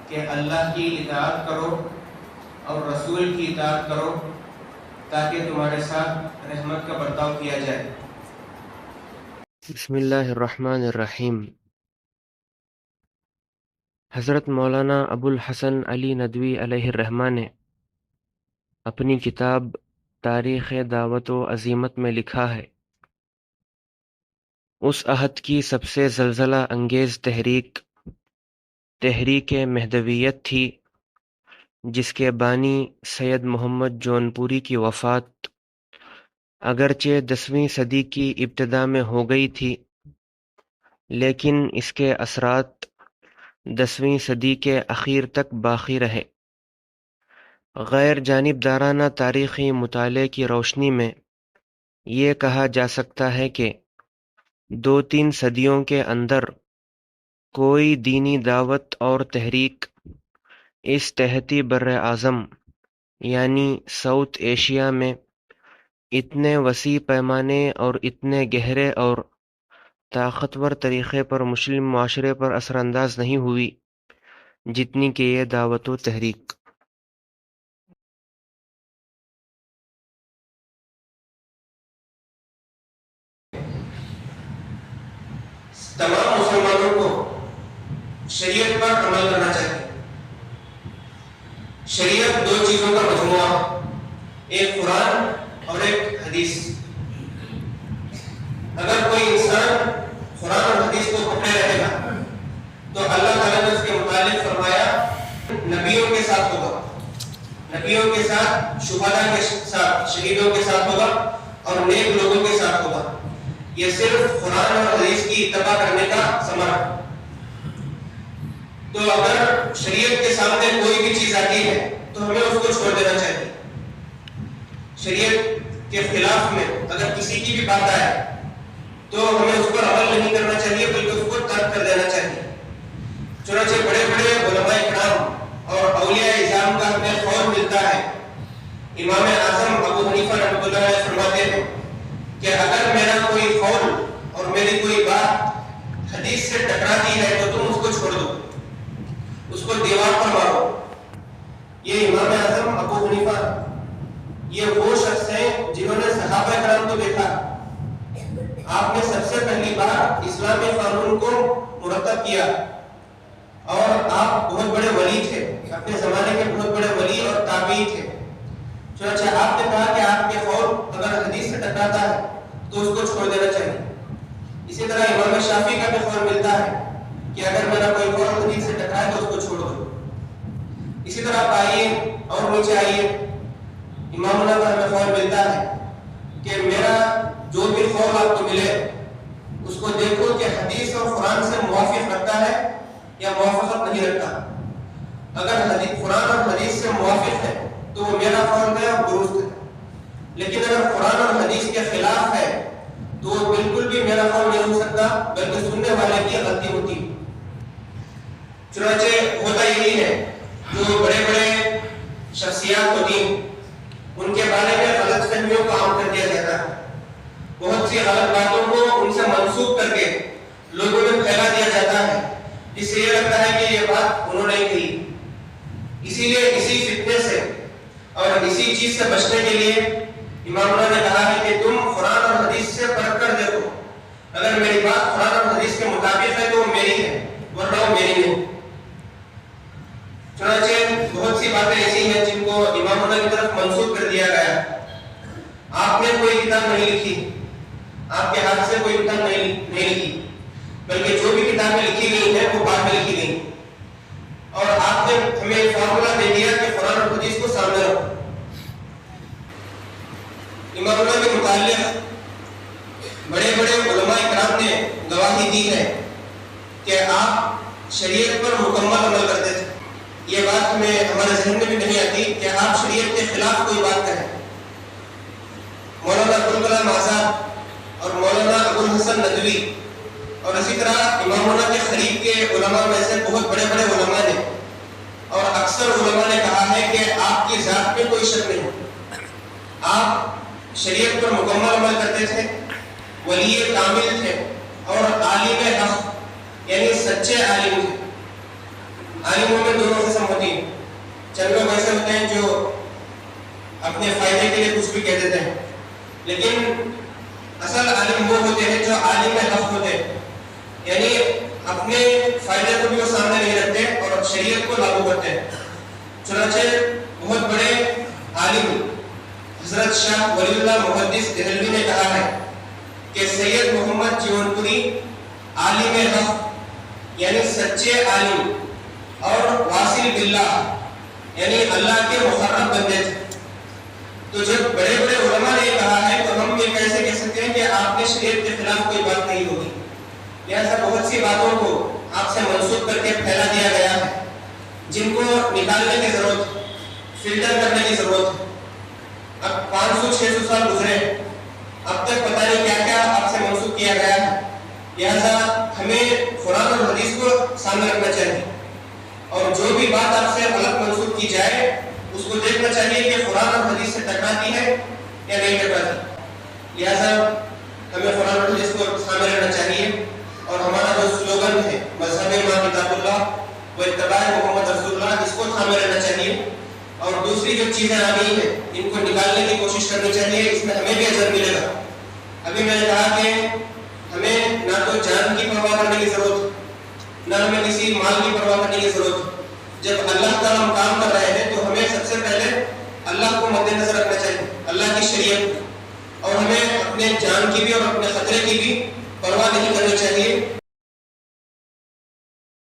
کہ اللہ کی اطاعت کرو اور رسول کی اطاعت کرو تاکہ تمہارے ساتھ رحمت کا برتاؤ کیا جائے۔ بسم اللہ الرحمن الرحیم۔ حضرت مولانا ابو الحسن علی ندوی علیہ الرحمہ نے اپنی کتاب تاریخ دعوت و عزیمت میں لکھا ہے، اس عہد کی سب سے زلزلہ انگیز تحریک مہدویت تھی جس کے بانی سید محمد جونپوری کی وفات اگرچہ 10ویں صدی کی ابتدا میں ہو گئی تھی، لیکن اس کے اثرات 10ویں صدی کے اخیر تک باقی رہے۔ غیر جانبدارانہ تاریخی مطالعے کی روشنی میں یہ کہا جا سکتا ہے کہ 2-3 صدیوں کے اندر کوئی دینی دعوت اور تحریک اس تحتی بر اعظم یعنی ساؤتھ ایشیا میں اتنے وسیع پیمانے اور اتنے گہرے اور طاقتور طریقے پر مسلم معاشرے پر اثر انداز نہیں ہوئی جتنی کہ یہ دعوت و تحریک۔ تمام مسلمانوں کو شریعت پر عمل کرنا چاہیے۔ شریعت 2 چیزوں کا مجموعہ، ایک قرآن اور ایک حدیث۔ اگر کوئی انسان قرآن اور حدیث کو پکڑے رہے گا تو اللہ تعالیٰ نے اس کے متعلق فرمایا نبیوں کے ساتھ ہوگا، نبیوں کے ساتھ، شہداء کے ساتھ، شہیدوں کے ساتھ ہوگا اور نیک لوگوں کے ساتھ ہوگا۔ یہ صرف قرآن اور حدیث کی اتباع کرنے کا ثمرہ ہے۔ تو اگر شریعت کے سامنے کوئی بھی چیز آتی ہے تو ہمیں اس کو چھوڑ دینا چاہیے۔ شریعت کے خلاف میں اگر کسی کی بھی بات آئے تو ہمیں اس پر عمل نہیں کرنا چاہیے بلکہ اس کو ترک کر دینا چاہیے۔ چنانچہ بڑے بڑے علماء کرام اور اولیاء اعظام کا ہمیں قول ملتا ہے۔ امام اعظم ابو حنیفہ رحمۃ اللہ علیہ فرماتے ہیں کہ اگر میرا کوئی قول اور میری کوئی بات حدیث سے ٹکراتی ہے تو تم اس کو چھوڑ دو، اس کو دیوار پر مارو۔ یہ امام اعظم ابو حنیفہ یہ وہ شخص ہیں جنہوں نے صحابہ کرام کو دیکھا۔ آپ نے سب سے پہلی بار اسلامی قانون کو مرتب کیا اور آپ بہت بڑے ولی تھے، اپنے زمانے کے بہت بڑے ولی اور تابعی تھے۔ چنانچہ آپ نے کہا کہ آپ کے قول اگر حدیث سے ٹکراتا ہے تو اس کو چھوڑ دینا چاہیے۔ اسی طرح امام شافعی کا بھی قول ملتا ہے کہ اگر میرا کوئی قول حدیث سے ٹکرائے تو اس کو چھوڑ دو۔ اسی طرح آپ آئیے اور نیچے آئیے، امام اللہ کا ہمیں قول ملتا ہے کہ میرا جو بھی قول آپ کو ملے اس کو دیکھو کہ حدیث اور قرآن سے موافق رکھتا ہے یا موافقت نہیں رکھتا۔ اگر قرآن اور حدیث سے موافق ہے تو وہ میرا قول ہے اور درست ہے، لیکن اگر قرآن اور حدیث کے خلاف ہے تو وہ بالکل بھی میرا قول نہیں ہو سکتا بلکہ سننے والے کی غلطی ہوتی۔ چنانچہ ہوتا یہی ہے، جو بڑے بڑے شخصیات ہوتی ہیں ان کے بارے میں غلط فہمیوں کا عام کر دیا جاتا ہے، بہت سی غلط باتوں کو ان سے منسوخ کر کے لوگوں میں پھیلا دیا جاتا ہے، جس سے یہ لگتا ہے کہ یہ بات انہوں نے کہی۔ اسی لیے اسی فتنے سے اور اسی چیز سے بچنے کے لیے امام اللہ نے کہا ہے کہ تم قرآن اور حدیث سے پرکھ کر دیکھو، اگر میری بات قرآن اور حدیث کے مطابق ہے تو وہ میری ہے ورنہ وہ میری نہیں۔ چنانچہ بہت سی باتیں ایسی ہیں جن کو امام اللہ کی طرف منسوخ کر دیا گیا۔ آپ نے کوئی کتاب نہیں لکھی، آپ کے ہاتھ سے کوئی کتاب نہیں لکھی، بلکہ جو بھی کتابیں لکھی گئی ہیں وہ بعد میں لکھی گئی، اور آپ نے ہمیں فارمولا دے دیا کہ قرآن اور حدیث کو سامنے رکھو۔ امام اللہ کے متعلق بڑے بڑے علماء کرام نے گواہی دی ہے کہ آپ شریعت پر مکمل عمل کرتے تھے۔ یہ بات ہمارے ذہن میں بھی نہیں آتی کہ آپ شریعت کے خلاف کوئی بات کہیں۔ مولانا ابوالکلام آزاد اور مولانا ابو الحسن ندوی اور اسی طرح امام اللہ کے قریب کے علماء میں سے بہت بڑے بڑے علماء نے اور اکثر علماء نے کہا ہے کہ آپ کی ذات میں کوئی شک نہیں، آپ شریعت پر مکمل عمل کرتے تھے، ولی کامل تھے اور عالم حق یعنی سچے عالم تھے۔ عالموں میں دونوں قسم ہوتی ہیں. چند لوگ ایسے ہوتے ہیں جو اپنے فائدے کے لیے کچھ بھی کہہ دیتے ہیں، لیکن اصل عالم وہ ہوتے ہیں جو عالم حق ہوتے ہیں، یعنی اپنے فائدے کو بھی وہ سامنے نہیں رکھتے اور شریعت کو لاگو کرتے ہیں. چنانچہ بہت بڑے عالم حضرت شاہ ولی اللہ محدث دہلوی نے کہا ہے کہ سید محمد جون پوری عالم حق یعنی سچے عالم اور واصل باللہ یعنی اللہ کے مقرب بندے تھے. تو جب بڑے بڑے علماء نے کہا ہے تو ہم یہ کیسے کہہ سکتے ہیں کہ آپ نے شریعت کے خلاف کوئی بات نہیں ہوگی؟ لہٰذا بہت سی باتوں کو آپ سے منسوخ کر کے پھیلا دیا گیا ہے جن کو نکالنے کی ضرورت ہے، فلٹر کرنے کی ضرورت ہے. اب 500-600 سال گزرے، اب تک پتہ نہیں کیا کیا آپ سے منسوخ کیا گیا ہے. لہٰذا ہمیں قرآن اور حدیث کو سامنے رکھنا چاہیے اور جو بھی بات آپ سے غلط منسوخ کی جائے اس کو دیکھنا چاہیے کہ قرآن اور حدیث سے ٹکراتی ہے یا نہیں ٹکراتی. لہٰذا ہمیں قرآن اور حدیث کو سامنے رکھنا چاہیے اور ہمارا جو سلوگن ہے مذہب ما کتاب اللہ و اتباع محمد رسول اللہ، اس کو تھامے رہنا چاہیے. اور دوسری جو چیزیں آ گئی ہیں ان کو نکالنے کی کوشش کرنی چاہیے، اس میں ہمیں بھی اجر ملے گا. ابھی میں نے کہا کہ ہمیں نہ تو جان کی پرواہ کرنے کی ضرورت ہے، نہ ہمیں کسی مال کی پرواہ کرنے کی ضرورت ہے. جب اللہ کا ہم کام کر رہے ہیں تو ہمیں سب سے پہلے اللہ کو مد نظر رکھنا چاہیے، اللہ کی شریعت کو، اور ہمیں اپنے جان کی بھی اور اپنے خطرے کی بھی پرواہ نہیں کرنی چاہیے.